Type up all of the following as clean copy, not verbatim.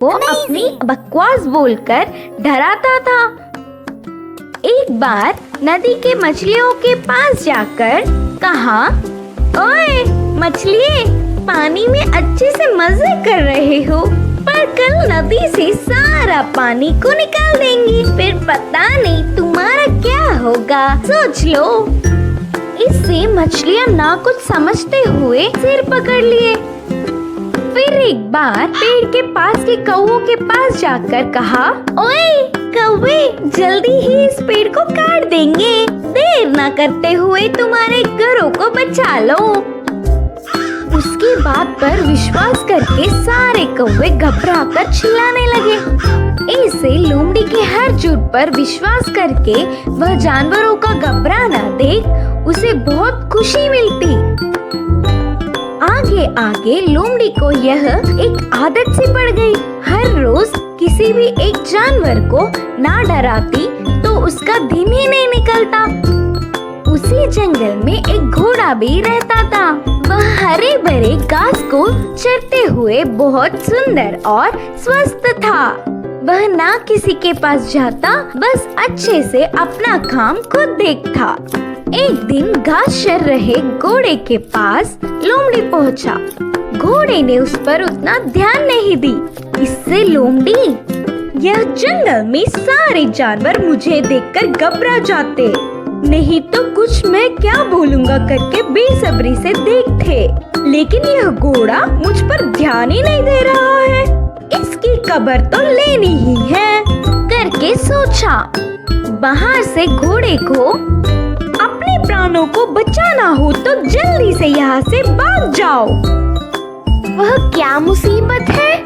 वो अपनी बकवास बोलकर डराता था। एक बार नदी के मछलियों के पास जाकर कहा, ओए मछलिए, पानी में अच्छे से मजे कर रहे हो, पर कल नदी से सारा पानी को निकाल देंगी, फिर पता नहीं तुम्हारा क्या होगा, सोच लो। इससे मछलियाँ ना कुछ समझते हुए सिर पकड़ लिए। फिर एक बार पेड़ के पास के कौवों के पास जाकर कहा, ओए कौवे, जल्दी ही इस पेड़ को काट देंगे, देर ना करते हुए तुम्हारे घरों को बचा लो। उसकी बात पर विश्वास करके सारे कौवे घबराकर चिल्लाने लगे। ऐसे लोमड़ी के हर झूठ पर विश्वास करके वह जानवरों का घबराना देख उसे बहुत खुशी मिलती। आगे आगे लोमड़ी को यह एक आदत सी पड़ गई। हर रोज किसी भी एक जानवर को ना डराती तो उसका दिन ही नहीं निकलता। उसी जंगल में एक घोड़ा भी रहता था। वह हरे भरे घास को चरते हुए बहुत सुंदर और स्वस्थ था। वह ना किसी के पास जाता, बस अच्छे से अपना काम खुद देखता। एक दिन घास चर रहे घोड़े के पास लोमड़ी पहुंचा। घोड़े ने उस पर उतना ध्यान नहीं दी। इससे लोमड़ी, यह जंगल में सारे जानवर मुझे देखकर घबरा जाते, नहीं तो कुछ मैं क्या बोलूँगा करके बेसब्री से देखते, लेकिन यह घोड़ा मुझ पर ध्यान ही नहीं दे रहा है, इसकी खबर तो लेनी ही है करके सोचा। बाहर से घोड़े को अपने प्राणों को बचाना हो तो जल्दी से यहाँ से भाग जाओ। वह क्या मुसीबत है?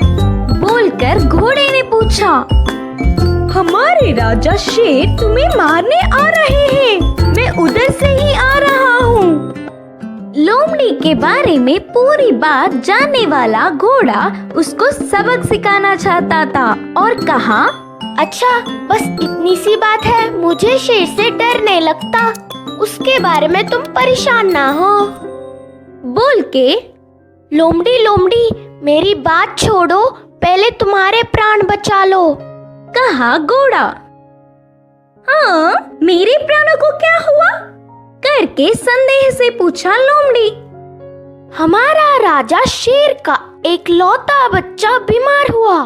बोलकर घोड़े ने पूछा। हमारे राजा शेर तुम्हें मारने आ रहे हैं, मैं उधर से ही आ रहा हूँ। लोमड़ी के बारे में पूरी बात जानने वाला घोड़ा उसको सबक सिखाना चाहता था और कहा, अच्छा बस इतनी सी बात है, मुझे शेर से डर नहीं लगता, उसके बारे में तुम परेशान ना हो। बोल के लोमड़ी लोमड़ी मेरी बात छोड़ो, पहले तुम्हारे प्राण बचा लो, कहा घोड़ा। हाँ, मेरे प्राणों को क्या हुआ? करके संदेह से पूछा लोमड़ी। हमारा राजा शेर का एक लौता बच्चा बीमार हुआ,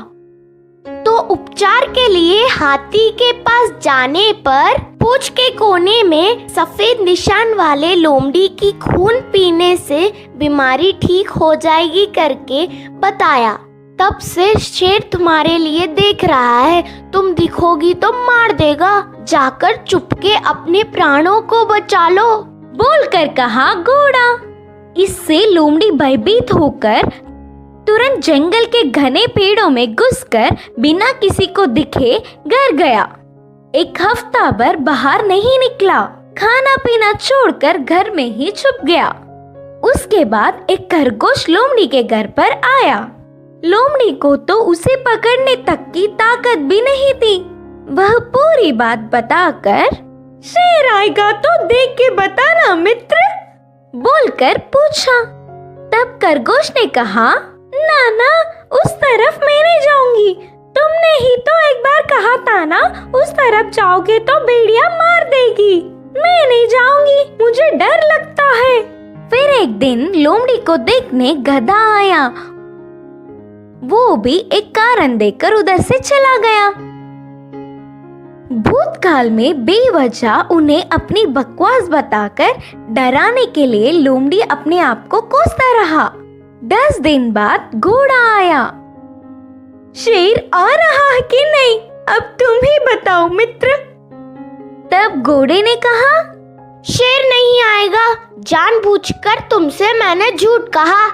तो उपचार के लिए हाथी के पास जाने पर पूंछ के कोने में सफेद निशान वाले लोमड़ी की खून पीने से बीमारी ठीक हो जाएगी करके बताया। तब से शेर तुम्हारे लिए देख रहा है, तुम दिखोगी तो मार देगा, जाकर चुपके अपने प्राणों को बचा लो, बोलकर कहा घोड़ा। इससे लोमड़ी भयभीत होकर तुरंत जंगल के घने पेड़ों में घुसकर बिना किसी को दिखे घर गया। एक हफ्ता भर बाहर नहीं निकला, खाना पीना छोड़कर घर में ही छुप गया। उसके बाद एक खरगोश लोमड़ी के घर पर आया। लोमड़ी को तो उसे पकड़ने तक की ताकत भी नहीं थी। वह पूरी बात बताकर, शेर आएगा तो देख के बताना मित्र, बोलकर पूछा। तब खरगोश ने कहा, ना ना, उस तरफ मैं नहीं जाऊंगी, तुमने ही तो एक बार कहा था ना, उस तरफ जाओगे तो भेड़िया मार देगी, मैं नहीं जाऊंगी, मुझे डर लगता है। फिर एक दिन लोमड़ी को देखने गधा आया। वो भी एक कारण देकर उधर से चला गया। भूतकाल में बेवजह उन्हें अपनी बकवास बताकर डराने के लिए लोमड़ी अपने आप को कोसता रहा। 10 दिन बाद घोड़ा आया। शेर आ रहा है कि नहीं, अब तुम ही बताओ मित्र। तब घोड़े ने कहा, शेर नहीं आएगा, जानबूझकर तुमसे मैंने झूठ कहा,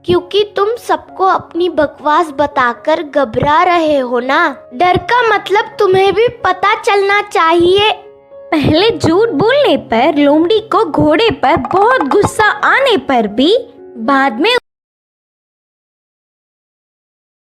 क्योंकि तुम सबको अपनी बकवास बताकर घबरा रहे हो ना। डर का मतलब तुम्हें भी पता चलना चाहिए। पहले झूठ बोलने पर लोमड़ी को घोड़े पर बहुत गुस्सा आने पर भी बाद में